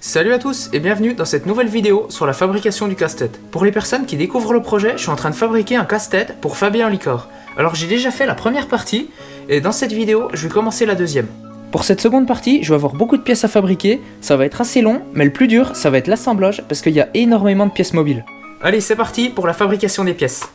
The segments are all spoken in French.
Salut à tous et bienvenue dans cette nouvelle vidéo sur la fabrication du casse-tête. Pour les personnes qui découvrent le projet, je suis en train de fabriquer un casse-tête pour Fabien Licor. Alors j'ai déjà fait la première partie et dans cette vidéo, je vais commencer la deuxième. Pour cette seconde partie, je vais avoir beaucoup de pièces à fabriquer, ça va être assez long, mais le plus dur, ça va être l'assemblage parce qu'il y a énormément de pièces mobiles. Allez, c'est parti pour la fabrication des pièces.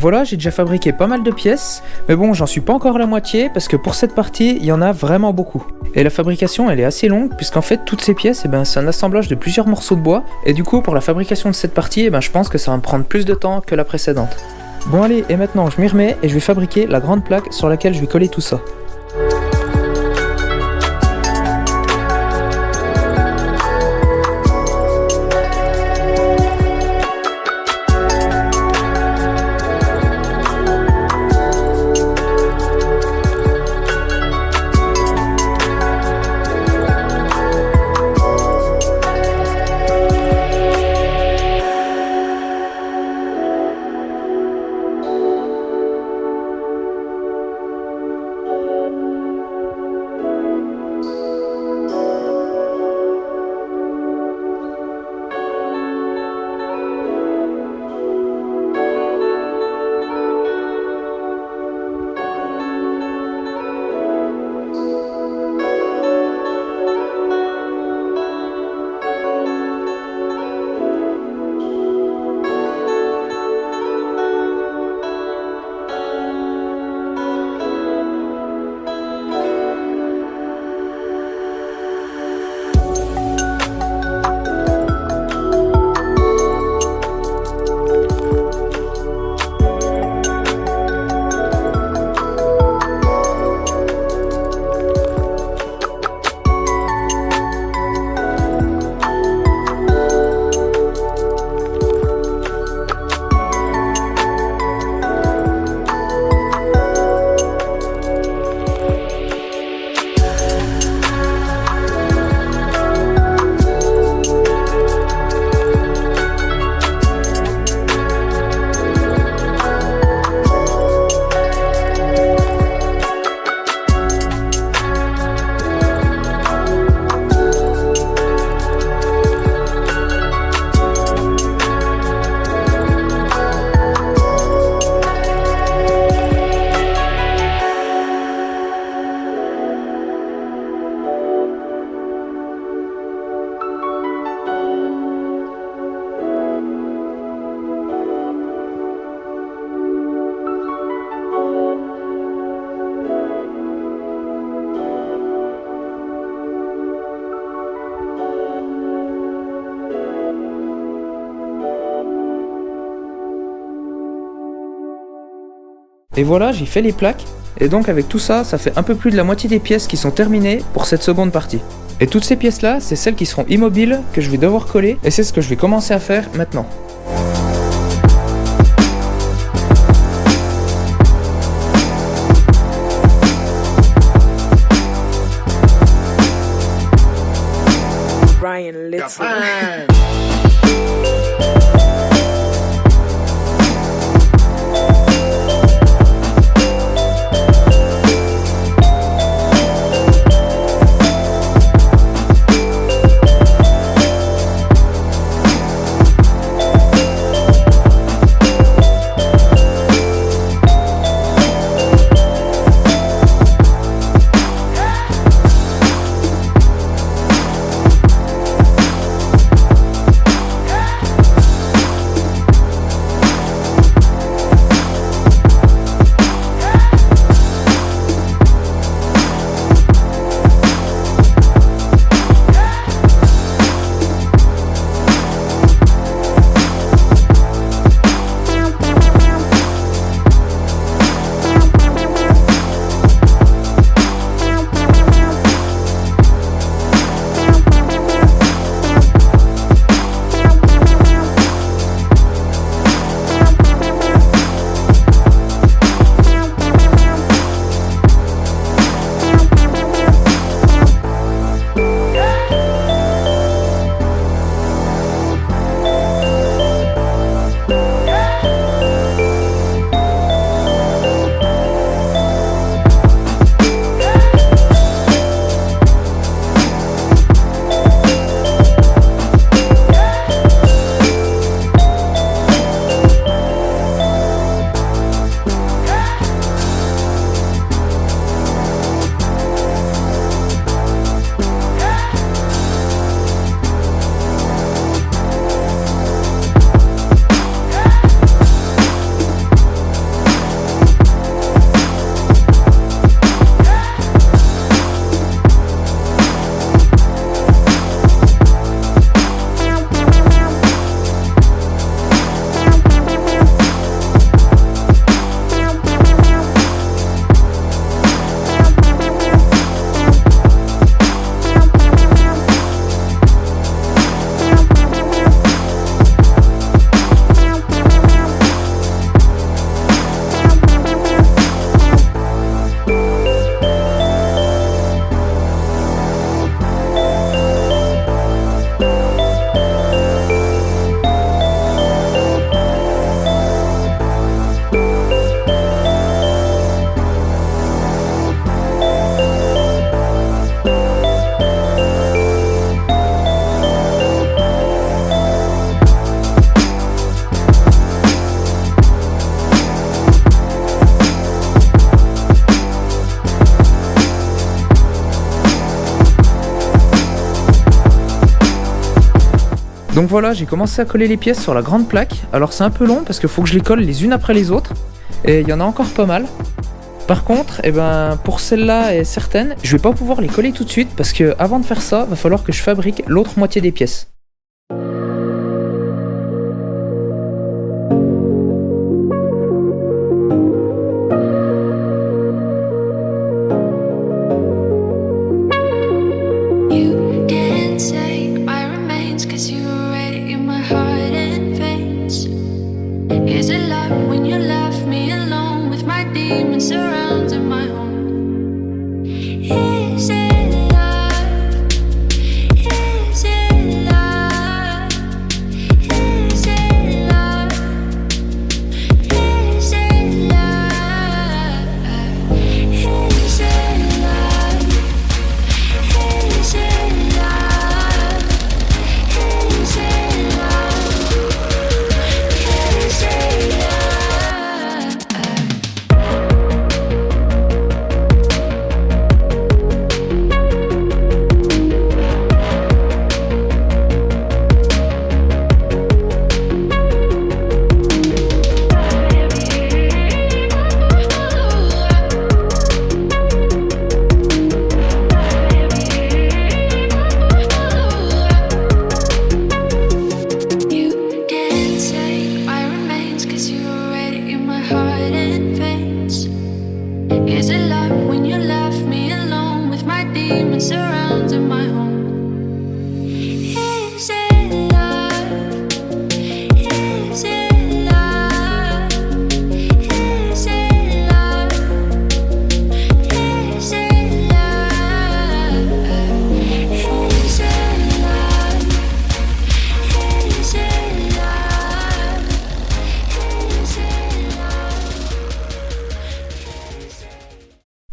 Voilà, j'ai déjà fabriqué pas mal de pièces, mais bon, j'en suis pas encore à la moitié parce que pour cette partie, il y en a vraiment beaucoup. Et la fabrication, elle est assez longue puisqu'en fait, toutes ces pièces, c'est un assemblage de plusieurs morceaux de bois. Et du coup, pour la fabrication de cette partie, je pense que ça va me prendre plus de temps que la précédente. Bon allez, et maintenant, je m'y remets et je vais fabriquer la grande plaque sur laquelle je vais coller tout ça. Et voilà, j'ai fait les plaques. Et donc avec tout ça, ça fait un peu plus de la moitié des pièces qui sont terminées pour cette seconde partie. Et toutes ces pièces-là, c'est celles qui seront immobiles, que je vais devoir coller, et c'est ce que je vais commencer à faire maintenant. Ryan Little. Donc voilà, j'ai commencé à coller les pièces sur la grande plaque. Alors c'est un peu long parce qu'il faut que je les colle les unes après les autres. Et il y en a encore pas mal. Par contre, pour celle-là et certaines, je vais pas pouvoir les coller tout de suite parce que avant de faire ça, va falloir que je fabrique l'autre moitié des pièces. Is it love when you left me alone with my demons surrounding my home? Is it love? Is it love?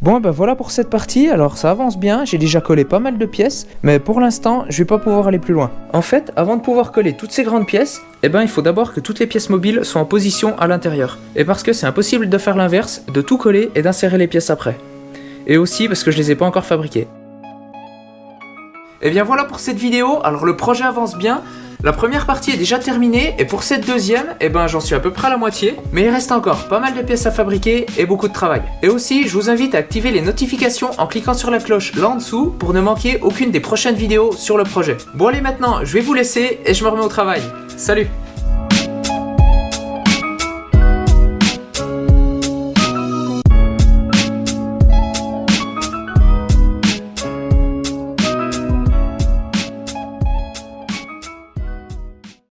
Bon ben voilà pour cette partie, alors ça avance bien, j'ai déjà collé pas mal de pièces, mais pour l'instant je vais pas pouvoir aller plus loin. En fait, avant de pouvoir coller toutes ces grandes pièces, il faut d'abord que toutes les pièces mobiles soient en position à l'intérieur. Et parce que c'est impossible de faire l'inverse, de tout coller et d'insérer les pièces après. Et aussi parce que je les ai pas encore fabriquées. Et bien voilà pour cette vidéo, alors le projet avance bien. La première partie est déjà terminée et pour cette deuxième, j'en suis à peu près à la moitié. Mais il reste encore pas mal de pièces à fabriquer et beaucoup de travail. Et aussi, je vous invite à activer les notifications en cliquant sur la cloche là en dessous pour ne manquer aucune des prochaines vidéos sur le projet. Bon allez maintenant, je vais vous laisser et je me remets au travail. Salut!